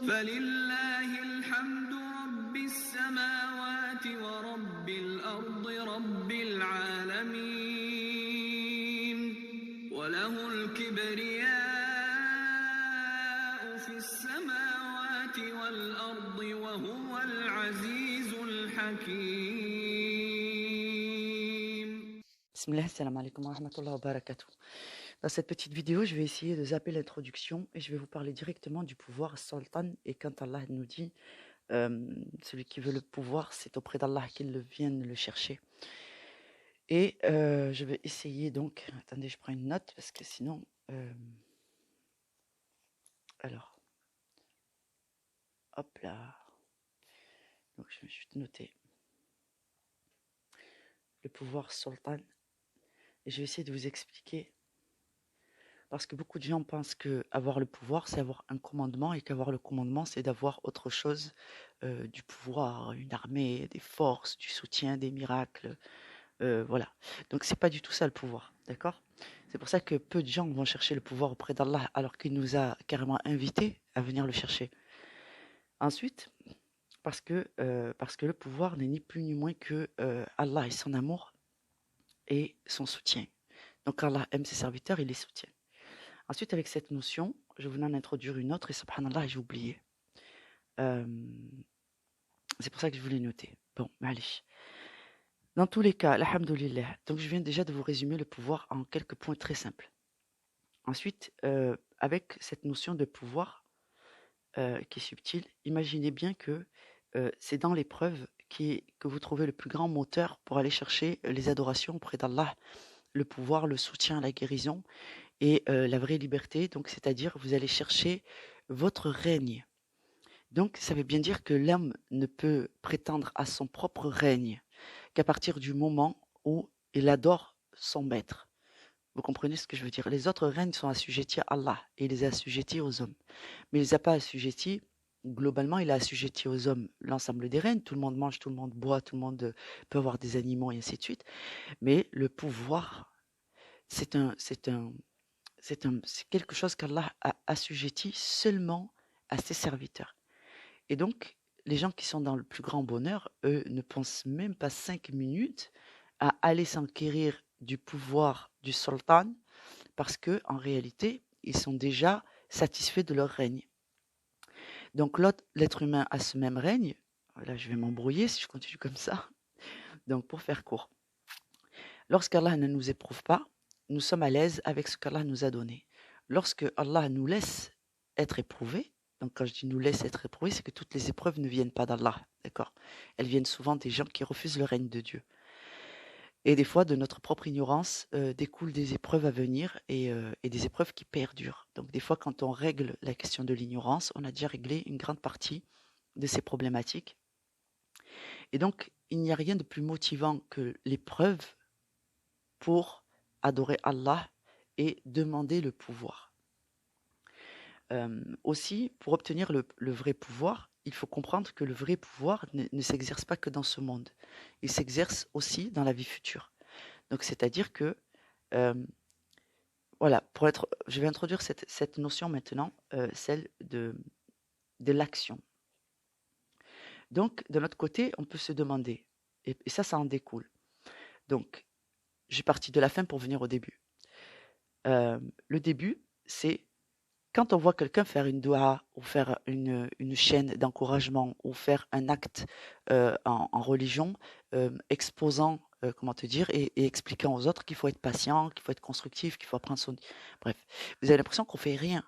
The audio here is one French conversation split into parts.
فلله الحمد رب السماوات ورب الأرض رب العالمين وله الكبرياء في السماوات والأرض وهو العزيز الحكيم. Bismillah, salam alaikum wa rahmatullahi wa barakatuh. Dans cette petite vidéo, je vais essayer de zapper l'introduction et je vais vous parler directement du pouvoir sultan. Et quand Allah nous dit celui qui veut le pouvoir, c'est auprès d'Allah qu'il vienne le chercher. Et je vais essayer donc. Attendez, je prends une note parce que sinon. Alors. Hop là. Donc je vais juste noter le pouvoir sultan. Et je vais essayer de vous expliquer. Parce que beaucoup de gens pensent qu'avoir le pouvoir, c'est avoir un commandement, et qu'avoir le commandement, c'est d'avoir autre chose, du pouvoir, une armée, des forces, du soutien, des miracles, voilà. Donc c'est pas du tout ça le pouvoir, d'accord? C'est pour ça que peu de gens vont chercher le pouvoir auprès d'Allah, alors qu'il nous a carrément invités à venir le chercher. Ensuite, parce que le pouvoir n'est ni plus ni moins que Allah et son amour et son soutien. Donc Allah aime ses serviteurs, il les soutient. Ensuite, avec cette notion, je vais en introduire une autre et subhanallah, j'ai oublié. C'est pour ça que je voulais noter. Bon, allez. Dans tous les cas, alhamdoulilah. Donc, je viens déjà de vous résumer le pouvoir en quelques points très simples. Ensuite, avec cette notion de pouvoir qui est subtile, imaginez bien que c'est dans l'épreuve que vous trouvez le plus grand moteur pour aller chercher les adorations auprès d'Allah, le pouvoir, le soutien, la guérison et la vraie liberté, donc c'est-à-dire vous allez chercher votre règne. Donc ça veut bien dire que l'homme ne peut prétendre à son propre règne qu'à partir du moment où il adore son maître. Vous comprenez ce que je veux dire? Les autres règnes sont assujettis à Allah et il les a assujettis aux hommes. Mais il les a pas assujettis, globalement, il a assujetti aux hommes l'ensemble des règnes. Tout le monde mange, tout le monde boit, tout le monde peut avoir des animaux et ainsi de suite. Mais le pouvoir, c'est quelque chose qu'Allah a assujetti seulement à ses serviteurs. Et donc, les gens qui sont dans le plus grand bonheur, eux, ne pensent même pas 5 minutes à aller s'enquérir du pouvoir du sultan parce que, en réalité, ils sont déjà satisfaits de leur règne. Donc, l'être humain a ce même règne. Là, je vais m'embrouiller si je continue comme ça. Donc, pour faire court, lorsqu'Allah ne nous éprouve pas, nous sommes à l'aise avec ce qu'Allah nous a donné. Lorsque Allah nous laisse être éprouvés, donc quand je dis nous laisse être éprouvés, c'est que toutes les épreuves ne viennent pas d'Allah, d'accord? Elles viennent souvent des gens qui refusent le règne de Dieu. Et des fois, de notre propre ignorance, découlent des épreuves à venir et des épreuves qui perdurent. Donc des fois, quand on règle la question de l'ignorance, on a déjà réglé une grande partie de ces problématiques. Et donc, il n'y a rien de plus motivant que l'épreuve pour adorer Allah et demander le pouvoir. Aussi, pour obtenir le vrai pouvoir, il faut comprendre que le vrai pouvoir ne s'exerce pas que dans ce monde. Il s'exerce aussi dans la vie future. Donc, c'est-à-dire que, voilà, je vais introduire cette notion maintenant, celle de l'action. Donc, de notre côté, on peut se demander, et ça en découle. Donc, j'ai parti de la fin pour venir au début. Le début, c'est quand on voit quelqu'un faire une doua ou faire une chaîne d'encouragement ou faire un acte en religion, exposant, comment te dire, et expliquant aux autres qu'il faut être patient, qu'il faut être constructif, qu'il faut apprendre son... Bref, vous avez l'impression qu'on fait rien.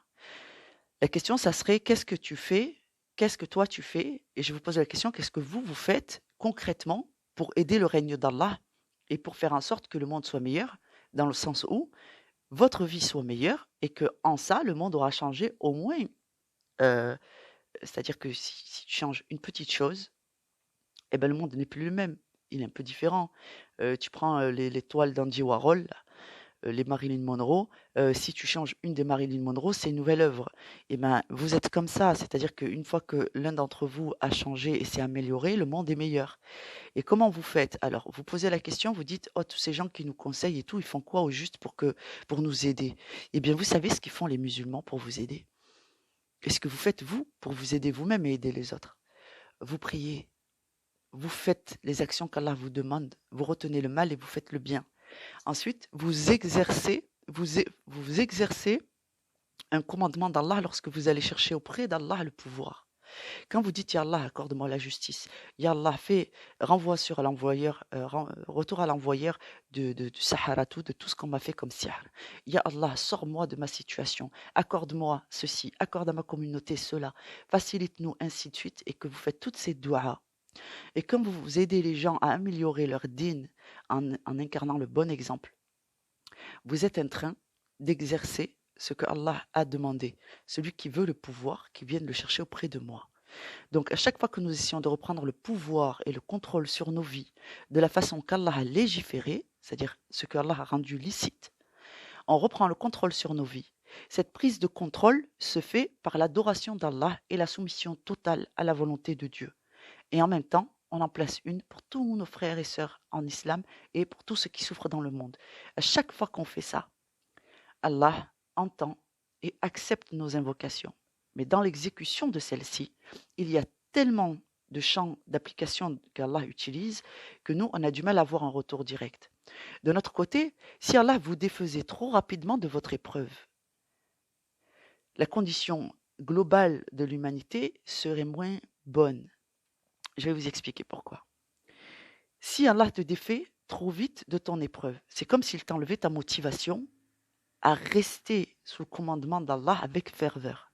La question, ça serait qu'est-ce que tu fais? Qu'est-ce que toi tu fais? Et je vous pose la question, qu'est-ce que vous faites concrètement pour aider le règne d'Allah et pour faire en sorte que le monde soit meilleur, dans le sens où votre vie soit meilleure et que en ça, le monde aura changé au moins. C'est-à-dire que si tu changes une petite chose, eh ben, le monde n'est plus le même. Il est un peu différent. Tu prends les toiles d'Andy Warhol, les Marilyn Monroe. Si tu changes une des Marilyn Monroe, c'est une nouvelle œuvre. Et ben, vous êtes comme ça. C'est-à-dire qu'une fois que l'un d'entre vous a changé et s'est amélioré, le monde est meilleur. Et comment vous faites? Alors, vous posez la question, vous dites, oh, tous ces gens qui nous conseillent et tout, ils font quoi au juste pour nous aider? Eh bien, vous savez ce qu'ils font les musulmans pour vous aider? Et ce que vous faites, vous, pour vous aider vous-même et aider les autres. Vous priez, vous faites les actions qu'Allah vous demande, vous retenez le mal et vous faites le bien. Ensuite, vous exercez un commandement d'Allah lorsque vous allez chercher auprès d'Allah le pouvoir. Quand vous dites, Ya Allah, accorde-moi la justice, Ya Allah, renvoie sur l'envoyeur, retour à l'envoyeur du Saharatou, de tout ce qu'on m'a fait comme sihr. Ya Allah, sors-moi de ma situation, accorde-moi ceci, accorde à ma communauté cela, facilite-nous, ainsi de suite, et que vous faites toutes ces du'as. Et quand vous aidez les gens à améliorer leur din en incarnant le bon exemple, vous êtes en train d'exercer ce que Allah a demandé. Celui qui veut le pouvoir, qui vienne le chercher auprès de moi. Donc, à chaque fois que nous essayons de reprendre le pouvoir et le contrôle sur nos vies de la façon qu'Allah a légiféré, c'est-à-dire ce que Allah a rendu licite, on reprend le contrôle sur nos vies. Cette prise de contrôle se fait par l'adoration d'Allah et la soumission totale à la volonté de Dieu. Et en même temps, on en place une pour tous nos frères et sœurs en islam et pour tous ceux qui souffrent dans le monde. À chaque fois qu'on fait ça, Allah entend et accepte nos invocations. Mais dans l'exécution de celle-ci, il y a tellement de champs d'application qu'Allah utilise que nous, on a du mal à avoir un retour direct. De notre côté, si Allah vous défaisait trop rapidement de votre épreuve, la condition globale de l'humanité serait moins bonne. Je vais vous expliquer pourquoi. Si Allah te défait trop vite de ton épreuve, c'est comme s'il t'enlevait ta motivation à rester sous le commandement d'Allah avec ferveur.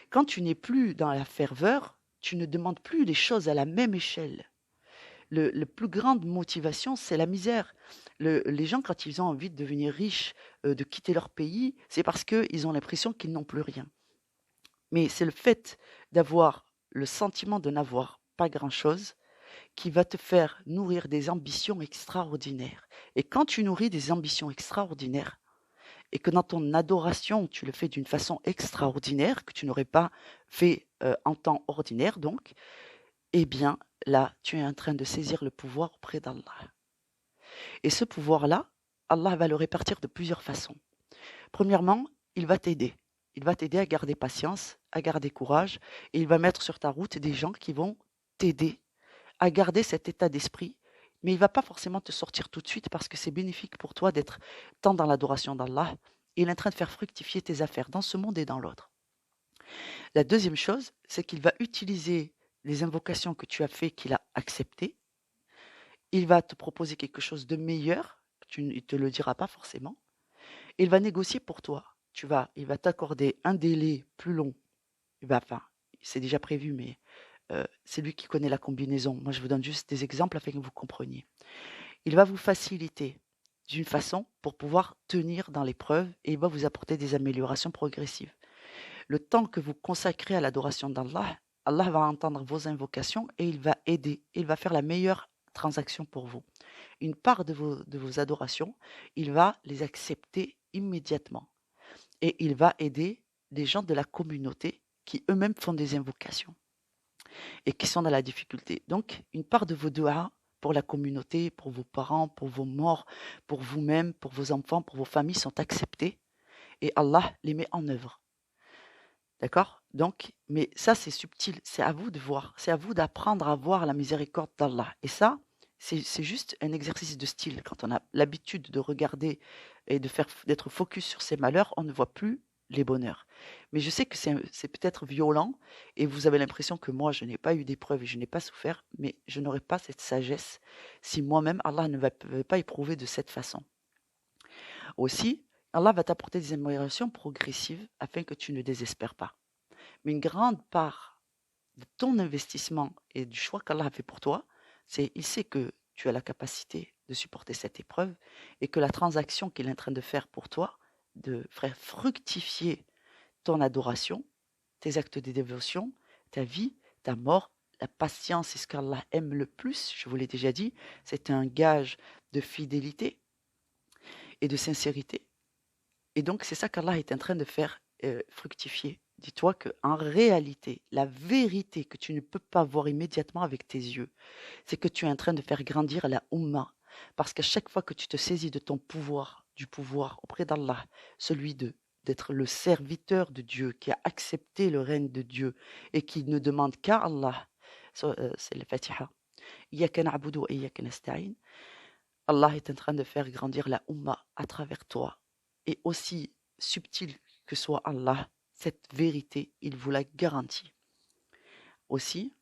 Quand tu n'es plus dans la ferveur, tu ne demandes plus les choses à la même échelle. La plus grande motivation, c'est la misère. Les gens, quand ils ont envie de devenir riches, de quitter leur pays, c'est parce qu'ils ont l'impression qu'ils n'ont plus rien. Mais c'est le fait d'avoir le sentiment de n'avoir pas grand-chose qui va te faire nourrir des ambitions extraordinaires. Et quand tu nourris des ambitions extraordinaires, et que dans ton adoration, tu le fais d'une façon extraordinaire, que tu n'aurais pas fait en temps ordinaire, donc, eh bien, là, tu es en train de saisir le pouvoir auprès d'Allah. Et ce pouvoir-là, Allah va le répartir de plusieurs façons. Premièrement, il va t'aider. Il va t'aider à garder patience, à garder courage, et il va mettre sur ta route des gens qui vont t'aider à garder cet état d'esprit, mais il ne va pas forcément te sortir tout de suite parce que c'est bénéfique pour toi d'être tant dans l'adoration d'Allah. Il est en train de faire fructifier tes affaires dans ce monde et dans l'autre. La deuxième chose, c'est qu'il va utiliser les invocations que tu as fait, qu'il a acceptées. Il va te proposer quelque chose de meilleur, il ne te le dira pas forcément. Il va négocier pour toi. Il va t'accorder un délai plus long. C'est déjà prévu, mais c'est lui qui connaît la combinaison. Moi, je vous donne juste des exemples afin que vous compreniez. Il va vous faciliter d'une façon pour pouvoir tenir dans l'épreuve et il va vous apporter des améliorations progressives. Le temps que vous consacrez à l'adoration d'Allah, Allah va entendre vos invocations et il va aider. Il va faire la meilleure transaction pour vous. Une part de vos adorations, il va les accepter immédiatement. Et il va aider les gens de la communauté qui eux-mêmes font des invocations et qui sont dans la difficulté. Donc, une part de vos du'as pour la communauté, pour vos parents, pour vos morts, pour vous-même, pour vos enfants, pour vos familles sont acceptés et Allah les met en œuvre. D'accord? Donc, mais ça c'est subtil, c'est à vous de voir, c'est à vous d'apprendre à voir la miséricorde d'Allah. Et ça, c'est juste un exercice de style. Quand on a l'habitude de regarder et d'être focus sur ses malheurs, on ne voit plus les bonheurs. Mais je sais que c'est peut-être violent et vous avez l'impression que moi je n'ai pas eu d'épreuve et je n'ai pas souffert, mais je n'aurais pas cette sagesse si moi-même Allah ne m'avait pas éprouvé de cette façon. Aussi, Allah va t'apporter des améliorations progressives afin que tu ne désespères pas. Mais une grande part de ton investissement et du choix qu'Allah a fait pour toi, c'est il sait que tu as la capacité de supporter cette épreuve et que la transaction qu'il est en train de faire pour toi, de faire fructifier ton adoration, tes actes de dévotion, ta vie, ta mort, la patience, c'est ce qu'Allah aime le plus, je vous l'ai déjà dit, c'est un gage de fidélité et de sincérité. Et donc, c'est ça qu'Allah est en train de faire fructifier. Dis-toi qu'en réalité, la vérité que tu ne peux pas voir immédiatement avec tes yeux, c'est que tu es en train de faire grandir la Ummah. Parce qu'à chaque fois que tu te saisis de ton pouvoir, du pouvoir auprès d'Allah, celui d'être le serviteur de Dieu, qui a accepté le règne de Dieu et qui ne demande qu'à Allah. C'est le Fatiha. Iyyaka na'budu wa iyyaka nasta'in. Allah est en train de faire grandir la Ummah à travers toi. Et aussi subtil que soit Allah, cette vérité, il vous la garantit. Aussi,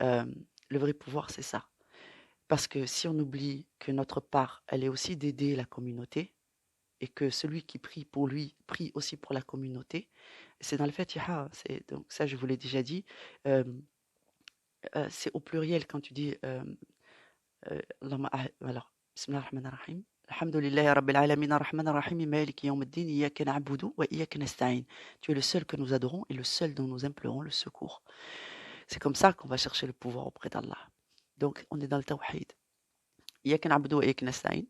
le vrai pouvoir, c'est ça. Parce que si on oublie que notre part, elle est aussi d'aider la communauté, et que celui qui prie pour lui prie aussi pour la communauté, c'est dans le Fatiha. Donc ça, je vous l'ai déjà dit. C'est au pluriel quand tu dis alors, Bismillah ar-Rahman ar-Rahim. Alhamdulillahi Rabbil Alamin ar-Rahman ar-Rahim Maliki Yawmiddin Iyyaka na'budu wa iyyaka nasta'in. Tu es le seul que nous adorons et le seul dont nous implorons le secours. C'est comme ça qu'on va chercher le pouvoir auprès d'Allah. Donc, on est dans le tawhid. Iyyaka na'budu wa iyyaka nasta'in.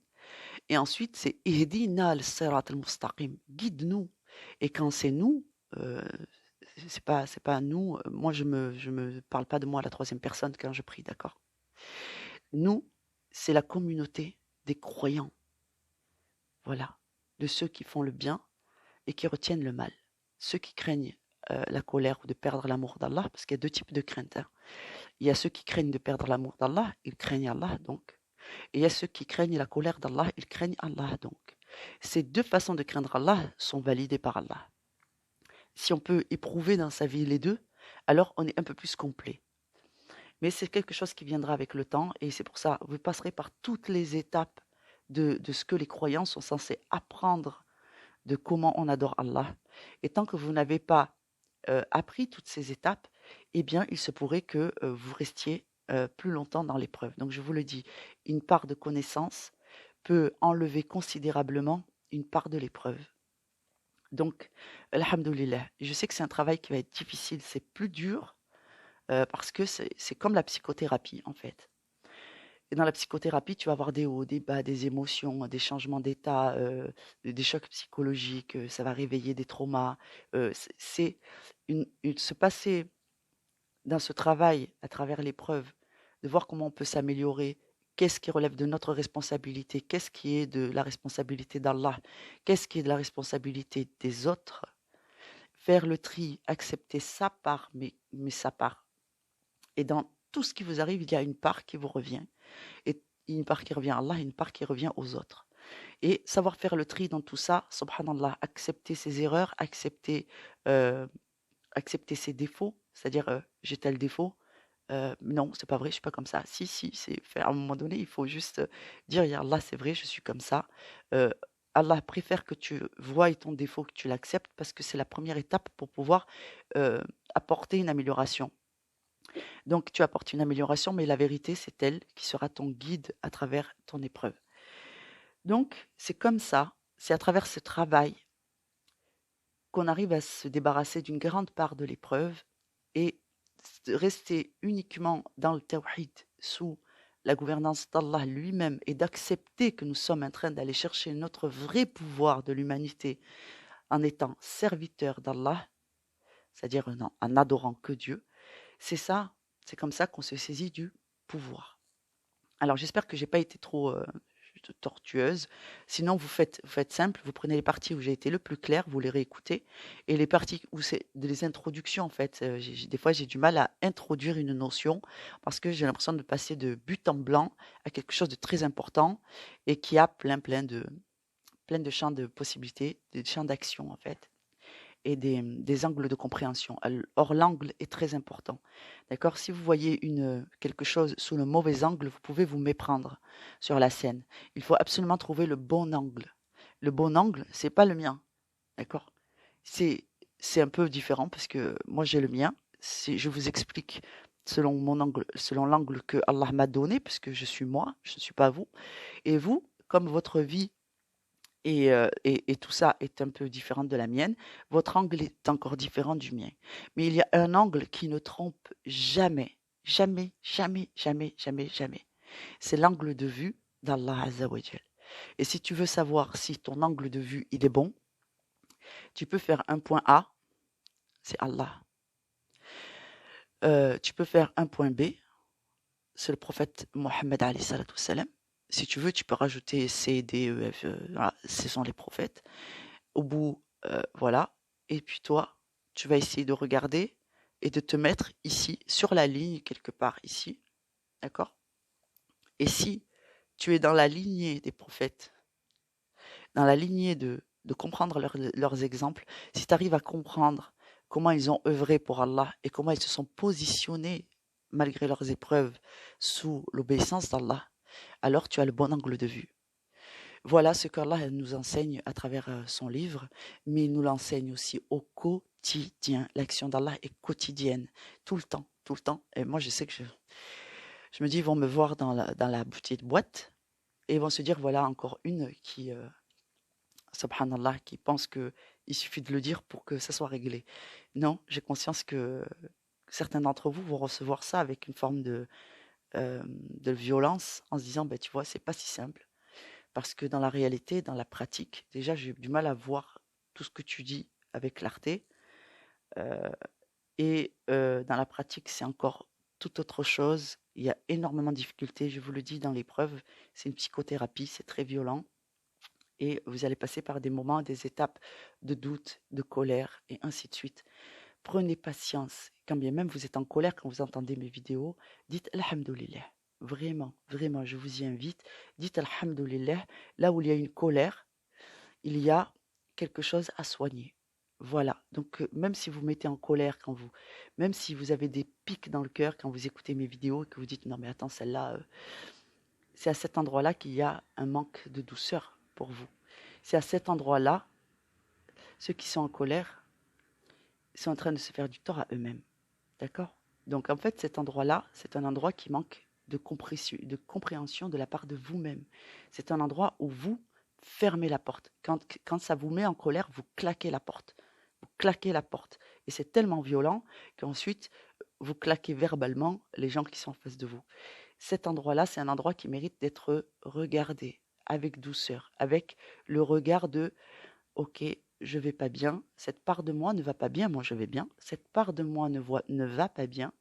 Et ensuite, c'est Ihdina al-sirat al-mustaqim. Guide-nous. Et quand c'est nous, c'est pas nous. Moi, je me parle pas de moi à la troisième personne quand je prie, d'accord? Nous, c'est la communauté des croyants. Voilà. De ceux qui font le bien et qui retiennent le mal. Ceux qui craignent la colère ou de perdre l'amour d'Allah, parce qu'il y a deux types de craintes. Hein. Il y a ceux qui craignent de perdre l'amour d'Allah, ils craignent Allah donc. Et il y a ceux qui craignent la colère d'Allah, ils craignent Allah donc. Ces deux façons de craindre Allah sont validées par Allah. Si on peut éprouver dans sa vie les deux, alors on est un peu plus complet. Mais c'est quelque chose qui viendra avec le temps et c'est pour ça, vous passerez par toutes les étapes de ce que les croyants sont censés apprendre de comment on adore Allah. Et tant que vous n'avez pas appris toutes ces étapes, eh bien, il se pourrait que vous restiez plus longtemps dans l'épreuve. Donc, je vous le dis, une part de connaissance peut enlever considérablement une part de l'épreuve. Donc, alhamdoulilah, je sais que c'est un travail qui va être difficile, c'est plus dur parce que c'est comme la psychothérapie en fait. Et dans la psychothérapie, tu vas avoir des hauts, des bas, des émotions, des changements d'état, des chocs psychologiques, ça va réveiller des traumas. C'est se passer dans ce travail à travers l'épreuve, de voir comment on peut s'améliorer, qu'est-ce qui relève de notre responsabilité, qu'est-ce qui est de la responsabilité d'Allah, qu'est-ce qui est de la responsabilité des autres, faire le tri, accepter sa part, mais sa part. Et dans tout ce qui vous arrive, il y a une part qui vous revient, et une part qui revient à Allah, et une part qui revient aux autres. Et savoir faire le tri dans tout ça, subhanallah, accepter ses erreurs, accepter ses défauts, c'est-à-dire j'ai tel défaut, non, c'est pas vrai, je suis pas comme ça. Si, c'est fait. À un moment donné, il faut juste dire, ya Allah, c'est vrai, je suis comme ça. Allah préfère que tu voies ton défaut, que tu l'acceptes, parce que c'est la première étape pour pouvoir apporter une amélioration. Donc, tu apportes une amélioration, mais la vérité, c'est elle qui sera ton guide à travers ton épreuve. Donc, c'est comme ça, c'est à travers ce travail qu'on arrive à se débarrasser d'une grande part de l'épreuve et rester uniquement dans le tawhid sous la gouvernance d'Allah lui-même et d'accepter que nous sommes en train d'aller chercher notre vrai pouvoir de l'humanité en étant serviteur d'Allah, c'est-à-dire en adorant que Dieu, c'est comme ça qu'on se saisit du pouvoir. Alors j'espère que j'ai pas été trop tortueuse. Sinon, vous faites simple, vous prenez les parties où j'ai été le plus clair, vous les réécoutez, et les parties où c'est des introductions, en fait. Des fois, j'ai du mal à introduire une notion parce que j'ai l'impression de passer de but en blanc à quelque chose de très important et qui a plein de champs de possibilités, des champs d'action, en fait, et des angles de compréhension. Or, l'angle est très important. D'accord? Si vous voyez quelque chose sous le mauvais angle, vous pouvez vous méprendre sur la scène. Il faut absolument trouver le bon angle. Le bon angle, c'est pas le mien. D'accord? C'est un peu différent parce que moi j'ai le mien. Je vous explique selon mon angle, selon l'angle que Allah m'a donné, puisque je suis moi, je ne suis pas vous. Et vous, comme votre vie et tout ça est un peu différent de la mienne, votre angle est encore différent du mien. Mais il y a un angle qui ne trompe jamais, jamais, jamais, jamais, jamais, jamais. C'est l'angle de vue d'Allah Azza wa Jal. Et si tu veux savoir si ton angle de vue il est bon, tu peux faire un point A, c'est Allah. Tu peux faire un point B, c'est le prophète Mohammed alayhi salatu wassalam. Si tu veux, tu peux rajouter C, D, E, F, voilà, ce sont les prophètes. Au bout, voilà. Et puis toi, tu vas essayer de regarder et de te mettre ici, sur la ligne, quelque part ici, d'accord? Et si tu es dans la lignée des prophètes, dans la lignée de comprendre leurs exemples, si tu arrives à comprendre comment ils ont œuvré pour Allah et comment ils se sont positionnés malgré leurs épreuves sous l'obéissance d'Allah, alors tu as le bon angle de vue. Voilà ce qu'Allah nous enseigne à travers son livre, mais il nous l'enseigne aussi au quotidien. L'action d'Allah est quotidienne, tout le temps, tout le temps. Et moi, je sais que je me dis, ils vont me voir dans la petite boîte et ils vont se dire, voilà encore une qui, subhanallah, qui pense qu'il suffit de le dire pour que ça soit réglé. Non, j'ai conscience que certains d'entre vous vont recevoir ça avec une forme de violence en se disant, ben, tu vois, c'est pas si simple. Parce que dans la réalité, dans la pratique, déjà, j'ai du mal à voir tout ce que tu dis avec clarté. Dans la pratique, c'est encore tout autre chose. Il y a énormément de difficultés, je vous le dis dans l'épreuve. C'est une psychothérapie, c'est très violent. Et vous allez passer par des moments, des étapes de doute, de colère, et ainsi de suite. Prenez patience. Quand bien même vous êtes en colère, quand vous entendez mes vidéos, dites Alhamdulillah. Vraiment, vraiment, je vous y invite. Dites Alhamdulillah. Là où il y a une colère, il y a quelque chose à soigner. Voilà. Donc, même si vous mettez en colère même si vous avez des pics dans le cœur quand vous écoutez mes vidéos et que vous dites non mais attends, celle-là, c'est à cet endroit-là qu'il y a un manque de douceur pour vous. C'est à cet endroit-là, ceux qui sont en colère sont en train de se faire du tort à eux-mêmes. D'accord? Donc en fait, cet endroit-là, c'est un endroit qui manque de compréhension de la part de vous-même. C'est un endroit où vous fermez la porte. Quand ça vous met en colère, vous claquez la porte. Vous claquez la porte. Et c'est tellement violent qu'ensuite, vous claquez verbalement les gens qui sont en face de vous. Cet endroit-là, c'est un endroit qui mérite d'être regardé avec douceur, avec le regard de OK, je vais pas bien, cette part de moi ne va pas bien, moi je vais bien, cette part de moi ne va pas bien,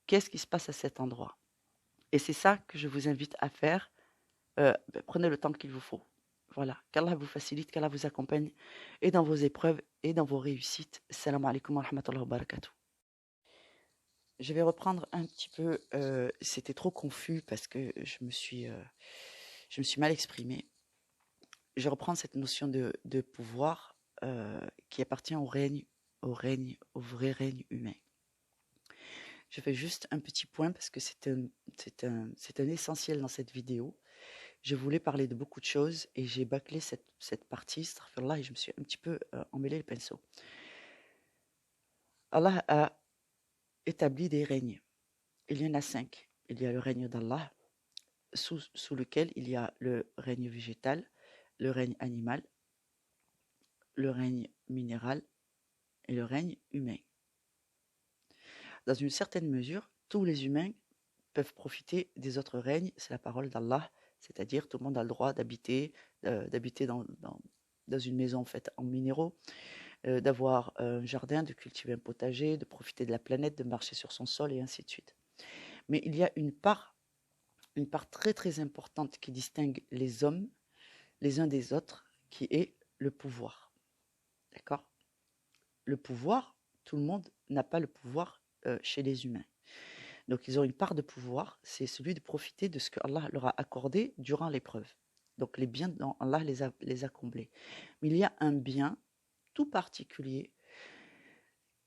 qu'est-ce qui se passe à cet endroit? Et c'est ça que je vous invite à faire, prenez le temps qu'il vous faut. Voilà, qu'Allah vous facilite, qu'Allah vous accompagne et dans vos épreuves et dans vos réussites. Salam alaikum wa rahmatullahi wa barakatuh. Je vais reprendre un petit peu, c'était trop confus parce que je me suis mal exprimée. Je reprends cette notion de pouvoir qui appartient au vrai règne humain. Je fais juste un petit point parce que c'est un essentiel dans cette vidéo. Je voulais parler de beaucoup de choses et j'ai bâclé cette partie, astaghfirullah, et je me suis un petit peu emmêlé le pinceau. Allah a établi des règnes. Il y en a 5. Il y a le règne d'Allah, sous lequel il y a le règne végétal, le règne animal, le règne minéral et le règne humain. Dans une certaine mesure, tous les humains peuvent profiter des autres règnes, c'est la parole d'Allah, c'est-à-dire tout le monde a le droit d'habiter dans une maison faite en minéraux, d'avoir un jardin, de cultiver un potager, de profiter de la planète, de marcher sur son sol et ainsi de suite. Mais il y a une part très très importante qui distingue les hommes les uns des autres, qui est le pouvoir. D'accord? Le pouvoir, tout le monde n'a pas le pouvoir chez les humains. Donc ils ont une part de pouvoir, c'est celui de profiter de ce que Allah leur a accordé durant l'épreuve. Donc les biens dont Allah les a comblés. Mais il y a un bien tout particulier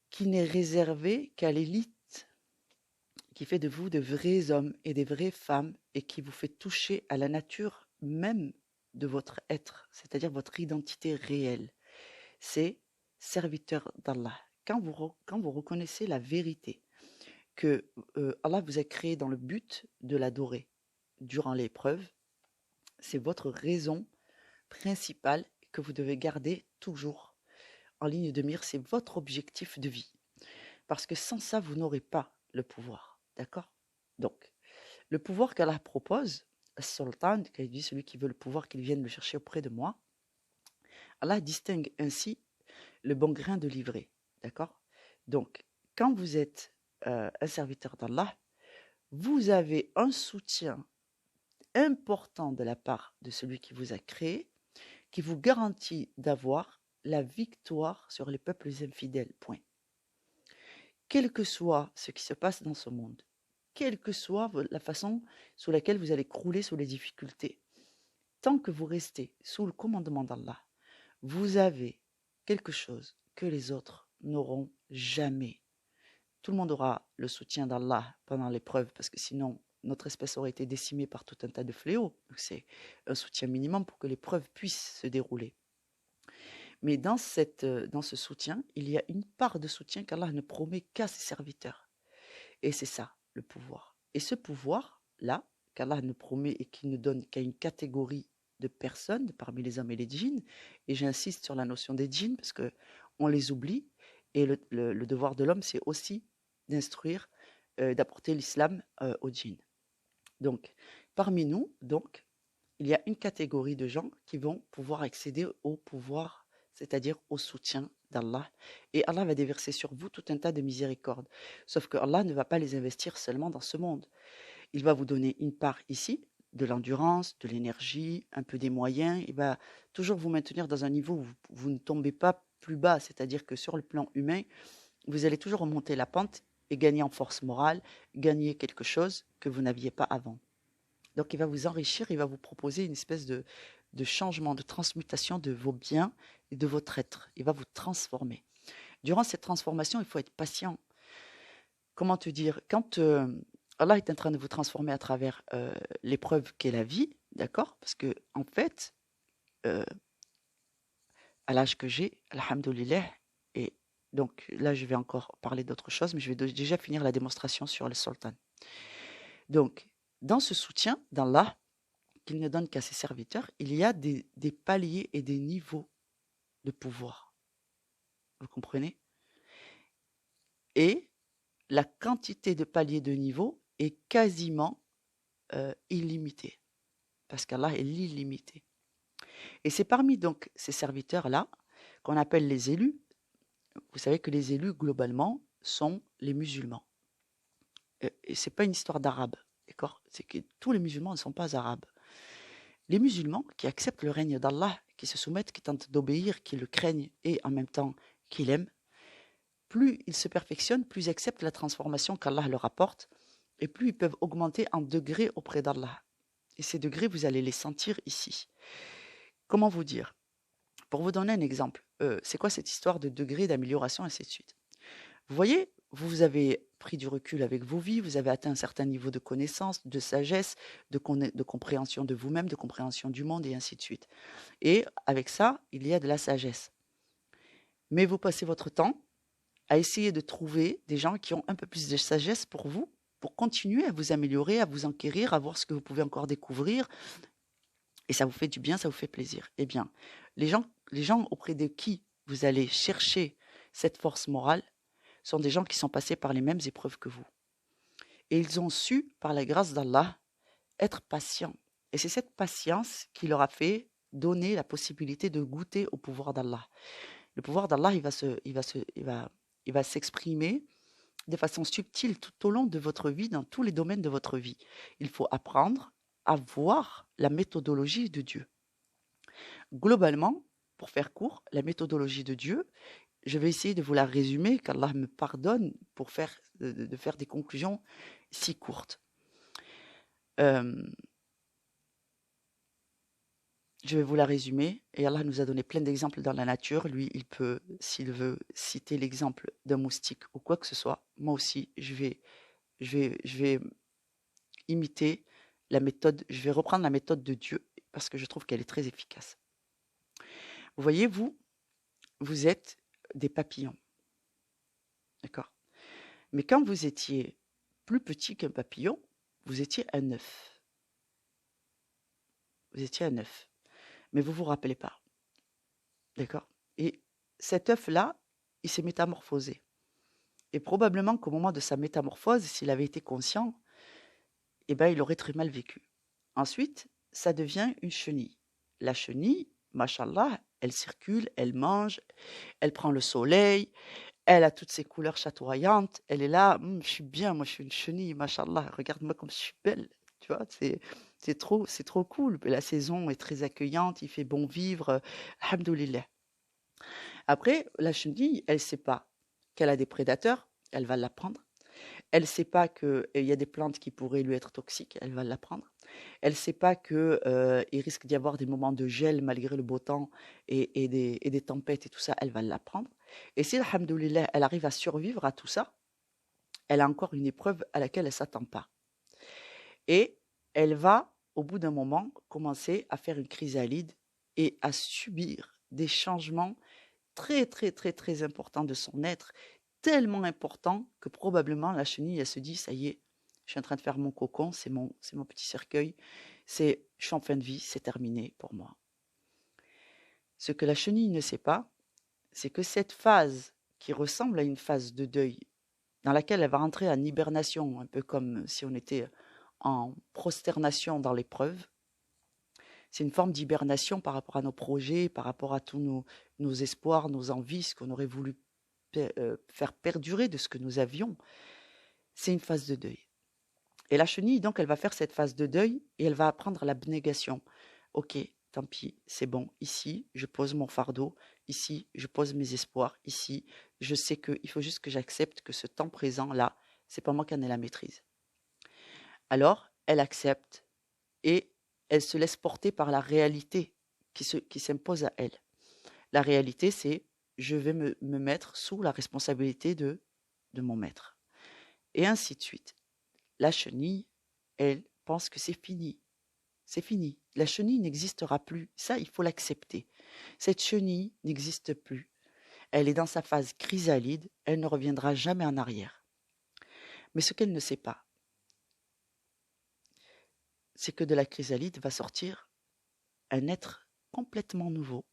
qui n'est réservé qu'à l'élite, qui fait de vous de vrais hommes et des vraies femmes et qui vous fait toucher à la nature même de votre être, c'est-à-dire votre identité réelle. C'est serviteur d'Allah. Quand vous reconnaissez la vérité, que Allah vous a créé dans le but de l'adorer durant l'épreuve, c'est votre raison principale que vous devez garder toujours en ligne de mire, c'est votre objectif de vie. Parce que sans ça, vous n'aurez pas le pouvoir. D'accord? Donc, le pouvoir qu'Allah propose, Sultan, qui dit celui qui veut le pouvoir, qu'il vienne le chercher auprès de moi, Allah distingue ainsi le bon grain de l'ivraie. D'accord? Donc, quand vous êtes un serviteur d'Allah, vous avez un soutien important de la part de celui qui vous a créé, qui vous garantit d'avoir la victoire sur les peuples infidèles. Point. Quel que soit ce qui se passe dans ce monde, quelle que soit la façon sous laquelle vous allez crouler sous les difficultés, tant que vous restez sous le commandement d'Allah, vous avez quelque chose que les autres n'auront jamais. Tout le monde aura le soutien d'Allah pendant l'épreuve, parce que sinon, notre espèce aurait été décimée par tout un tas de fléaux. Donc c'est un soutien minimum pour que l'épreuve puisse se dérouler. Mais dans ce soutien, il y a une part de soutien qu'Allah ne promet qu'à ses serviteurs. Et c'est ça, le pouvoir. Et ce pouvoir-là, qu'Allah ne promet et qui ne donne qu'à une catégorie de personnes parmi les hommes et les djinns, et j'insiste sur la notion des djinns parce qu'on les oublie, et le devoir de l'homme, c'est aussi d'instruire, d'apporter l'islam aux djinns. Donc, parmi nous, donc, il y a une catégorie de gens qui vont pouvoir accéder au pouvoir, c'est-à-dire au soutien d'Allah. Et Allah va déverser sur vous tout un tas de miséricordes. Sauf que Allah ne va pas les investir seulement dans ce monde. Il va vous donner une part ici, de l'endurance, de l'énergie, un peu des moyens. Il va toujours vous maintenir dans un niveau où vous ne tombez pas plus bas, c'est-à-dire que sur le plan humain, vous allez toujours remonter la pente et gagner en force morale, gagner quelque chose que vous n'aviez pas avant. Donc il va vous enrichir, il va vous proposer une espèce de changement, de transmutation de vos biens et de votre être. Il va vous transformer. Durant cette transformation, il faut être patient. Comment te dire? Quand Allah est en train de vous transformer à travers l'épreuve qu'est la vie, d'accord? Parce que en fait, à l'âge que j'ai, alhamdoulilah, et donc là je vais encore parler d'autre chose, mais je vais déjà finir la démonstration sur le sultan. Donc, dans ce soutien d'Allah, qu'il ne donne qu'à ses serviteurs, il y a des paliers et des niveaux de pouvoir. Vous comprenez? Et la quantité de paliers de niveaux est quasiment illimitée, parce qu'Allah est l'illimité. Et c'est parmi donc ces serviteurs-là qu'on appelle les élus. Vous savez que les élus, globalement, sont les musulmans. Et ce n'est pas une histoire d'arabe, d'accord? C'est que tous les musulmans ne sont pas arabes. Les musulmans qui acceptent le règne d'Allah, qui se soumettent, qui tentent d'obéir, qui le craignent et en même temps qui l'aiment, plus ils se perfectionnent, plus ils acceptent la transformation qu'Allah leur apporte et plus ils peuvent augmenter en degrés auprès d'Allah. Et ces degrés, vous allez les sentir ici. Comment vous dire? Pour vous donner un exemple, c'est quoi cette histoire de degrés d'amélioration, ainsi de suite? Vous voyez, vous avez pris du recul avec vos vies, vous avez atteint un certain niveau de connaissance, de sagesse, de compréhension de vous-même, de compréhension du monde, et ainsi de suite. Et avec ça, il y a de la sagesse. Mais vous passez votre temps à essayer de trouver des gens qui ont un peu plus de sagesse pour vous, pour continuer à vous améliorer, à vous enquérir, à voir ce que vous pouvez encore découvrir. Et ça vous fait du bien, ça vous fait plaisir. Eh bien, les gens auprès de qui vous allez chercher cette force morale sont des gens qui sont passés par les mêmes épreuves que vous. Et ils ont su, par la grâce d'Allah, être patients. Et c'est cette patience qui leur a fait donner la possibilité de goûter au pouvoir d'Allah. Le pouvoir d'Allah, il va s'exprimer de façon subtile tout au long de votre vie, dans tous les domaines de votre vie. Il faut apprendre à voir la méthodologie de Dieu. Globalement, pour faire court, la méthodologie de Dieu, je vais essayer de vous la résumer, qu'Allah me pardonne pour de faire des conclusions si courtes. Je vais vous la résumer, et Allah nous a donné plein d'exemples dans la nature. Lui, il peut, s'il veut, citer l'exemple d'un moustique ou quoi que ce soit. Moi aussi, je vais imiter la méthode, je vais reprendre la méthode de Dieu, parce que je trouve qu'elle est très efficace. Vous voyez, vous êtes des papillons, d'accord? Mais quand vous étiez plus petit qu'un papillon, vous étiez un œuf. Vous étiez un œuf. Mais vous ne vous rappelez pas. D'accord? Et cet œuf-là, il s'est métamorphosé. Et probablement qu'au moment de sa métamorphose, s'il avait été conscient, eh ben, il aurait très mal vécu. Ensuite, ça devient une chenille. La chenille, machallah, elle circule, elle mange, elle prend le soleil, elle a toutes ses couleurs chatoyantes, elle est là, je suis bien, moi je suis une chenille, machallah, regarde-moi comme je suis belle. Tu vois, c'est trop cool. La saison est très accueillante, il fait bon vivre, alhamdoulilah. Après, la chenille, elle ne sait pas qu'elle a des prédateurs, elle va l'apprendre. Elle ne sait pas qu'il y a des plantes qui pourraient lui être toxiques, elle va l'apprendre. Elle ne sait pas qu'il risque d'y avoir des moments de gel malgré le beau temps et des tempêtes et tout ça, elle va l'apprendre. Et si, alhamdoulilah, elle arrive à survivre à tout ça, elle a encore une épreuve à laquelle elle ne s'attend pas. Et elle va, au bout d'un moment, commencer à faire une chrysalide et à subir des changements très, très, très, très importants de son être, tellement importants que probablement la chenille, elle se dit, ça y est, je suis en train de faire mon cocon, c'est mon petit cercueil, je suis en fin de vie, c'est terminé pour moi. Ce que la chenille ne sait pas, c'est que cette phase qui ressemble à une phase de deuil, dans laquelle elle va rentrer en hibernation, un peu comme si on était en prosternation dans l'épreuve, c'est une forme d'hibernation par rapport à nos projets, par rapport à tous nos espoirs, nos envies, ce qu'on aurait voulu faire perdurer de ce que nous avions. C'est une phase de deuil. Et la chenille, donc, elle va faire cette phase de deuil et elle va apprendre l'abnégation. Ok, tant pis, c'est bon. Ici, je pose mon fardeau. Ici, je pose mes espoirs. Ici, je sais qu'il faut juste que j'accepte que ce temps présent-là, c'est pas moi qui en ai la maîtrise. Alors, elle accepte et elle se laisse porter par la réalité qui s'impose à elle. La réalité, c'est je vais me mettre sous la responsabilité de mon maître. Et ainsi de suite. La chenille, elle pense que c'est fini. C'est fini. La chenille n'existera plus. Ça, il faut l'accepter. Cette chenille n'existe plus. Elle est dans sa phase chrysalide. Elle ne reviendra jamais en arrière. Mais ce qu'elle ne sait pas, c'est que de la chrysalide va sortir un être complètement nouveau,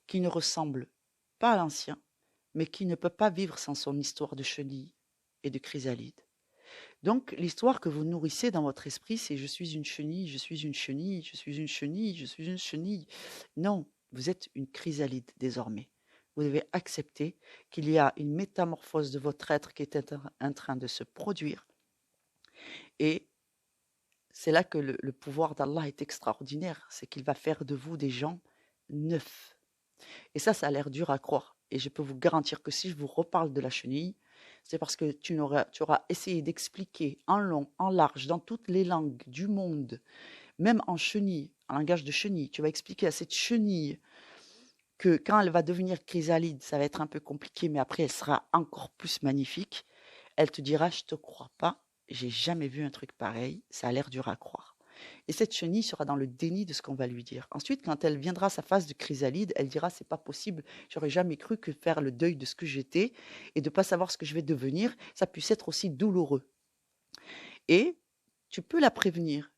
qui ne ressemble pas à l'ancien, mais qui ne peut pas vivre sans son histoire de chenille et de chrysalide. Donc, l'histoire que vous nourrissez dans votre esprit, c'est je suis une chenille, je suis une chenille, je suis une chenille, je suis une chenille. Non, vous êtes une chrysalide désormais. Vous devez accepter qu'il y a une métamorphose de votre être qui est en train de se produire. Et c'est là que le pouvoir d'Allah est extraordinaire. C'est qu'il va faire de vous des gens neufs. Et ça a l'air dur à croire. Et je peux vous garantir que si je vous reparle de la chenille, c'est parce que tu auras essayé d'expliquer en long, en large, dans toutes les langues du monde, même en chenille, en langage de chenille, tu vas expliquer à cette chenille que quand elle va devenir chrysalide, ça va être un peu compliqué, mais après elle sera encore plus magnifique. Elle te dira, je te crois pas, j'ai jamais vu un truc pareil, ça a l'air dur à croire. Et cette chenille sera dans le déni de ce qu'on va lui dire. Ensuite, quand elle viendra à sa phase de chrysalide, elle dira, c'est pas possible, j'aurais jamais cru que faire le deuil de ce que j'étais et de pas savoir ce que je vais devenir, ça puisse être aussi douloureux. Et tu peux la prévenir.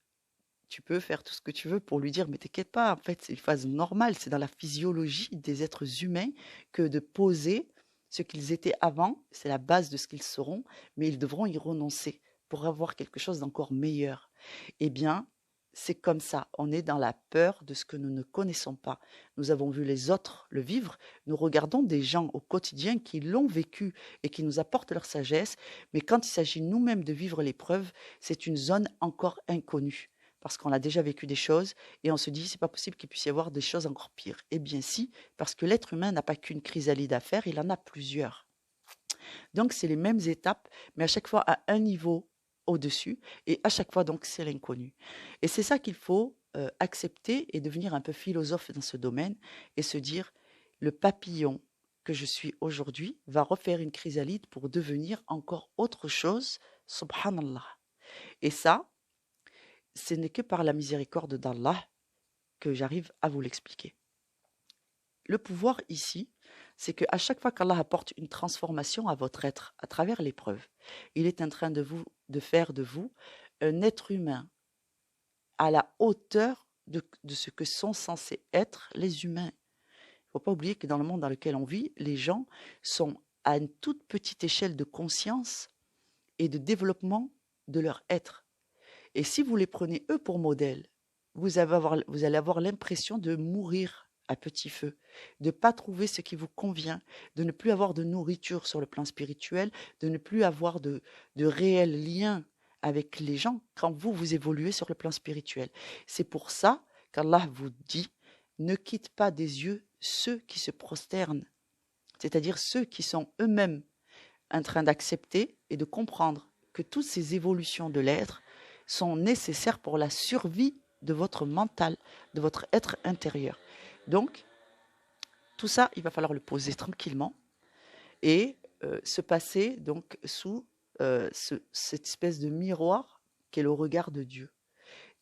Tu peux faire tout ce que tu veux pour lui dire, mais t'inquiète pas, en fait, c'est une phase normale, c'est dans la physiologie des êtres humains que de poser ce qu'ils étaient avant, c'est la base de ce qu'ils seront, mais ils devront y renoncer pour avoir quelque chose d'encore meilleur. Eh bien, c'est comme ça, on est dans la peur de ce que nous ne connaissons pas. Nous avons vu les autres le vivre, nous regardons des gens au quotidien qui l'ont vécu et qui nous apportent leur sagesse, mais quand il s'agit nous-mêmes de vivre l'épreuve, c'est une zone encore inconnue. Parce qu'on a déjà vécu des choses et on se dit c'est pas possible qu'il puisse y avoir des choses encore pires. Eh bien si, parce que l'être humain n'a pas qu'une chrysalide à faire, il en a plusieurs. Donc c'est les mêmes étapes, mais à chaque fois à un niveau au-dessus, et à chaque fois donc c'est l'inconnu. Et c'est ça qu'il faut accepter et devenir un peu philosophe dans ce domaine et se dire le papillon que je suis aujourd'hui va refaire une chrysalide pour devenir encore autre chose, subhanallah. Et ça, ce n'est que par la miséricorde d'Allah que j'arrive à vous l'expliquer. Le pouvoir ici, c'est qu'à chaque fois qu'Allah apporte une transformation à votre être à travers l'épreuve, il est en train de faire de vous un être humain à la hauteur de ce que sont censés être les humains. Il ne faut pas oublier que dans le monde dans lequel on vit, les gens sont à une toute petite échelle de conscience et de développement de leur être. Et si vous les prenez eux pour modèle, vous allez avoir l'impression de mourir à petit feu, de ne pas trouver ce qui vous convient, de ne plus avoir de nourriture sur le plan spirituel, de ne plus avoir de réel lien avec les gens quand vous évoluez sur le plan spirituel. C'est pour ça qu'Allah vous dit, ne quitte pas des yeux ceux qui se prosternent, c'est-à-dire ceux qui sont eux-mêmes en train d'accepter et de comprendre que toutes ces évolutions de l'être sont nécessaires pour la survie de votre mental, de votre être intérieur. Donc, tout ça, il va falloir le poser tranquillement et se passer donc sous cette espèce de miroir qu'est le regard de Dieu.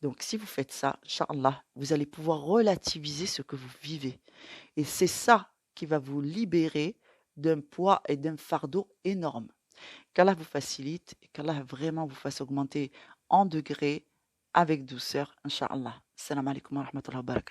Donc, si vous faites ça, Inch'Allah, vous allez pouvoir relativiser ce que vous vivez. Et c'est ça qui va vous libérer d'un poids et d'un fardeau énorme. Qu'Allah vous facilite et qu'Allah vraiment vous fasse augmenter en degrés avec douceur, Inch'Allah. Salam alaikum wa rahmatullahi wa barakatuh.